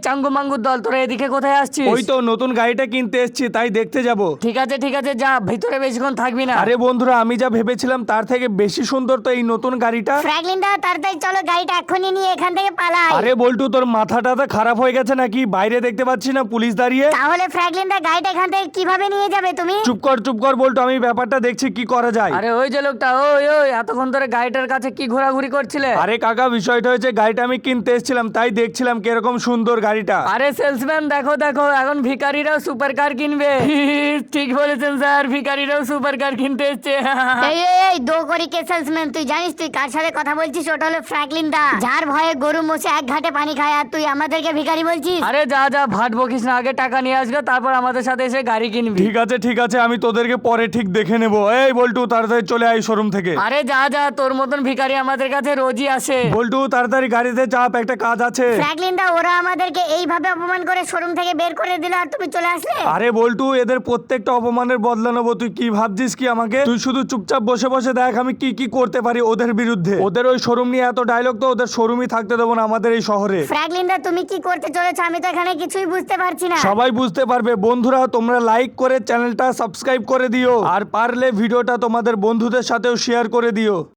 চাঙ্গু মাঙ্গুর দল, তোরা এদিকে কোথায় আসছিস? ওই তো নতুন গাড়িটা কিনতে এসেছি, তাই দেখতে যাব। ঠিক আছে যা, ভিতরে বেশিক্ষণ থাকবি না। আরে বন্ধুরা, আমি যা ভেবেছিলাম তার থেকে বেশি সুন্দর তো এই নতুন গাড়িটা। ফ্র্যাঙ্কলিন দা তাড়াতাড়ি চলো, গাড়িটা এক্ষুনি নিয়ে এখান থেকে পালাই। আরে বল্টু, তোর মাথাটা তো খারাপ হয়ে গেছে নাকি? বাইরে দেখতে পাচ্ছি না পুলিশ দাঁড়িয়ে। তাহলে ফ্র্যাঙ্কলিন দা গাড়িটা এখান থেকে কিভাবে নিয়ে যাবে তুমি? চুপ কর বল্টু, আমি ব্যাপারটা দেখছি কি করা যায়। আরে ওই যে লোকটা, ওই এতক্ষণ ধরে গাড়িটার কাছে কি ঘোরাঘুরি করছিলে? আরে কাকা, বিষয়টা হয়েছে গাড়িটা আমি কিনতে এসেছিলাম, তাই দেখছিলাম কিরকম সুন্দর গাড়িটা। আরে সেলসম্যান, দেখো এখন ভিখারিরাও সুপার কার কিনবে। ঠিক বলেছেন স্যার, ভিখারিরাও সুপার কার কিনতে এসছে। এই দো করি কে সেলসম্যান, তুই জানিস তুই কার সাথে কথা বলছিস? ওটা হলো ফ্র্যাঙ্কলিন দা, যার ভয়ে গরু মোষে এক ঘাটে পানি খায়, আর তুই আমাদেরকে ভিখারি বলছিস? আরে যা ভাট বকিস না, আগে টাকা নিয়ে আসবে, তারপর আমাদের সাথে এসে গাড়ি কিনবি। ঠিক আছে, আমি তোদেরকে পরে ঠিক দেখে নেবো। এই বল্টু, তাড়াতাড়ি চলে আয় শোরুম থেকে। আরে যা, তোর মতন ভিখারি আমাদের কাছে রোজই আসে। বল্টু, তাড়াতাড়ি গাড়িতে চাপ, একটা কাজ আছে। ফ্র্যাঙ্কলিন দা, ওরা আমাদেরকে এইভাবে অপমান করে শোরুম থেকে বের করে দিল, আর তুমি চলে আসলে? আরে বল্টু, এদের প্রত্যেকটা অপমানের বদলা নেবো। তুই কি ভাবছিস কি আমাকে? তুই শুধু চুপচাপ বসে বসে দেখ আমি কি করতে পারি ওদের বিরুদ্ধে। ওদের ওই শোরুম নিয়ে এত ডায়লগ, তো ওদের শোরুমই থাকতে দেবো না আমাদের এই শহরে। ফ্র্যাঙ্কলিন দা, তুমি কি করতে চলেছো? আমি তো এখানে কিছুই বুঝতে পারছি না। সবাই বুঝতে পারবে। বন্ধুরা, তোমরা লাইক করে চ্যানেলটা সাবস্ক্রাইব করে দিও, আর পারলে ভিডিওটা তোমাদের বন্ধুদের সাথেও শেয়ার করে দিও।